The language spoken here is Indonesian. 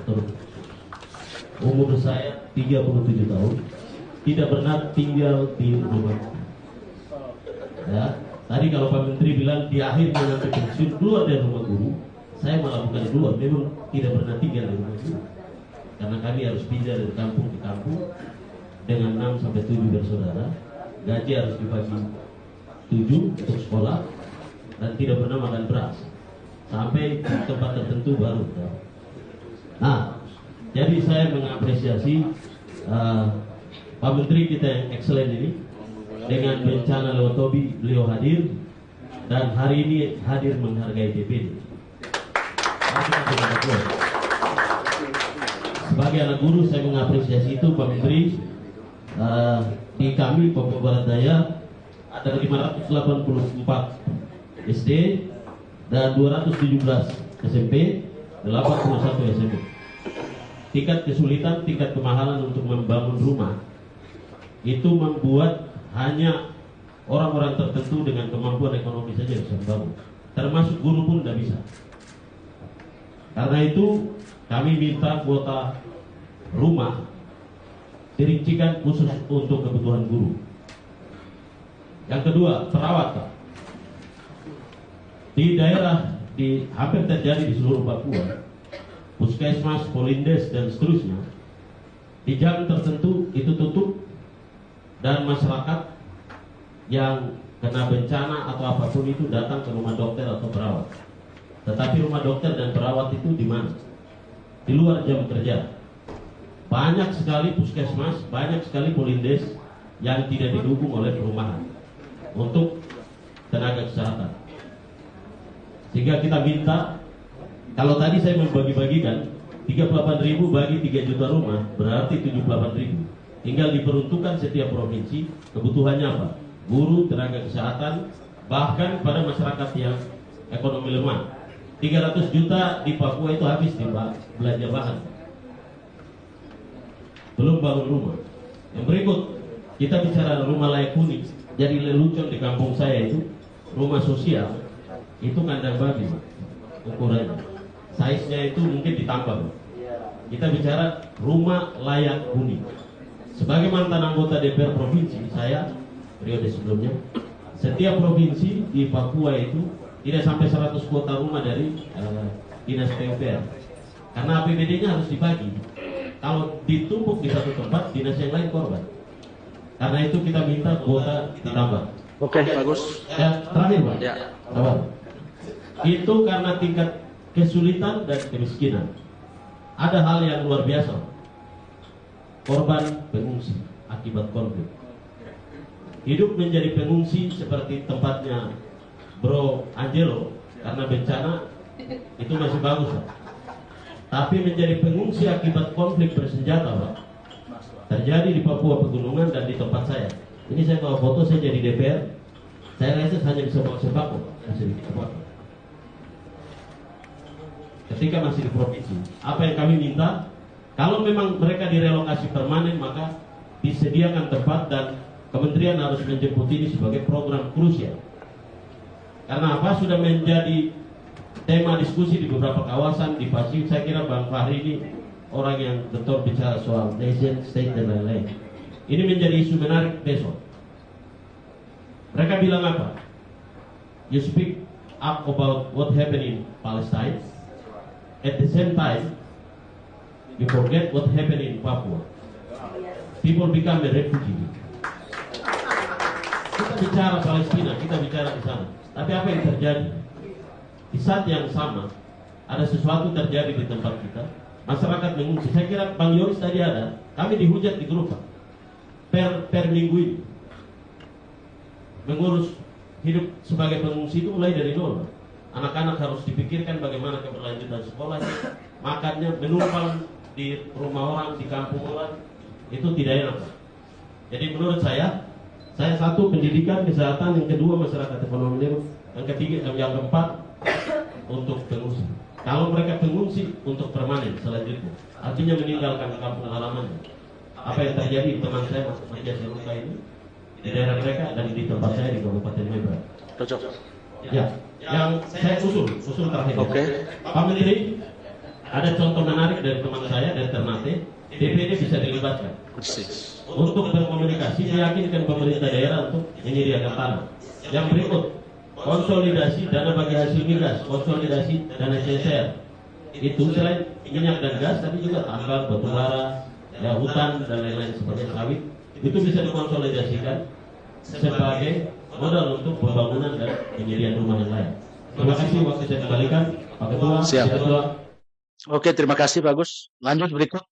Terus umur saya 37 tahun, tidak pernah tinggal di rumah. Ya, tadi kalau Pak Menteri bilang di akhir mengambil pensiun keluar dari rumah guru, saya malah bukan keluar, memang tidak pernah tinggal di rumah guru. Karena kami harus pindah dari kampung ke kampung dengan 6 sampai 7 bersaudara. Gaji harus dibagi 7 untuk sekolah dan tidak pernah makan beras sampai di tempat tertentu baru. Nah, jadi saya mengapresiasi Pak Menteri kita yang excellent ini. Dengan bencana lewat Tobi beliau hadir dan hari ini hadir menghargai DPD. Sebagai anak guru saya mengapresiasi itu Pak Menteri. Di kami Papua Barat Daya ada 584 SD dan 217 SMP, 81 SMP. Tingkat kesulitan, tingkat kemahalan untuk membangun rumah itu membuat hanya orang-orang tertentu dengan kemampuan ekonomi saja bisa membangun. Termasuk guru pun tidak bisa. Karena itu kami minta kuota rumah dirincikan khusus untuk kebutuhan guru. Yang kedua, perawat, Pak. Di daerah hampir terjadi di seluruh Papua, puskesmas, polindes dan seterusnya, di jam tertentu itu tutup dan masyarakat yang kena bencana atau apapun itu datang ke rumah dokter atau perawat. Tetapi rumah dokter dan perawat itu di mana? Di luar jam kerja. Banyak sekali puskesmas, banyak sekali polindes yang tidak didukung oleh perumahan untuk tenaga kesehatan. Sehingga kita minta, kalau tadi saya membagi-bagikan 38.000 bagi 3 juta rumah berarti 78.000. Tinggal diperuntukkan setiap provinsi kebutuhannya apa? Guru, tenaga kesehatan, bahkan pada masyarakat yang ekonomi lemah. 300 juta di Papua itu habis di belanja bahan. Belum bangun rumah. Yang berikut, kita bicara rumah layak huni. Jadi lelucon di kampung saya itu rumah sosial itu kandang babi, Pak. Ukurannya, size-nya itu mungkin ditambah, Pak. Kita bicara rumah layak huni. Sebagai mantan anggota DPR provinsi, saya periode sebelumnya, setiap provinsi di Papua itu tidak sampai 100 kuota rumah dari dinas PUPR. Karena APBD-nya harus dibagi. Kalau ditumpuk di satu tempat, dinas yang lain korban. Karena itu kita minta kuota ditambah. Oke, bagus. Ya, terakhir, Pak. Ya. Itu karena tingkat kesulitan dan kemiskinan. Ada hal yang luar biasa. Korban pengungsi akibat konflik. Hidup menjadi pengungsi seperti tempatnya Bro Angelo karena bencana itu masih bagus, Pak. Tapi menjadi pengungsi akibat konflik bersenjata, Pak, terjadi di Papua Pegunungan dan di tempat saya. Ini saya bawa foto, saya jadi DPR. Saya reses hanya bisa bawa sembako. Ketika masih di provinsi, apa yang kami minta, kalau memang mereka direlokasi permanen, maka disediakan tempat dan kementerian harus menjemput ini sebagai program krusial. Karena apa? Sudah menjadi tema diskusi di beberapa kawasan di Pasir. Saya kira Bang Fahri ini orang yang betul bicara soal nation, state dan lain-lain. Ini menjadi isu menarik besok. Mereka bilang apa? You speak up about what happened in Palestine. At the same time, you forget what happened in Papua. People become a refugee. Kita bicara Palestina, kita bicara di sana. Tapi apa yang terjadi? Di saat yang sama, ada sesuatu terjadi di tempat kita. Masyarakat mengungsi. Saya kira Bang Yoris tadi ada. Kami dihujat di grup, Pak. Per minggu ini. Mengurus hidup sebagai pengungsi itu mulai dari nol, Pak. Anak-anak harus dipikirkan bagaimana keberlanjutan sekolahnya, makannya, menumpang di rumah orang, di kampung orang. Itu tidak enak, Pak. Jadi menurut saya satu pendidikan, kesehatan, yang kedua masyarakat ekonomi, yang ketiga, yang keempat untuk pengungsi. Kalau mereka pengungsi untuk permanen selanjutnya, artinya meninggalkan kampung halamannya. Apa yang terjadi teman saya Mas Maja Seruka ini di daerah mereka dan di tempat saya di Kabupaten Membra. Cocok. Ya, yang saya usul terakhir. Oke. Pak Menteri, Ada contoh menarik dari teman saya dari Ternate, DPD bisa dilibatkan. Persis. Untuk berkomunikasi, meyakinkan pemerintah daerah untuk menyediakan tanah. Yang berikut, konsolidasi dana bagi hasil migas, konsolidasi dana CSR. Itu selain minyak dan gas, tapi juga tambang, batu bara, ya, hutan dan lain-lain seperti sawit. Itu bisa dikonsolidasikan sebagai modal untuk pembangunan dan penyediaan rumah yang lain. Terima kasih, waktu saya kembalikan Pak Ketua. Siap. Ketua. Oke, terima kasih Pak Agus. Lanjut berikut.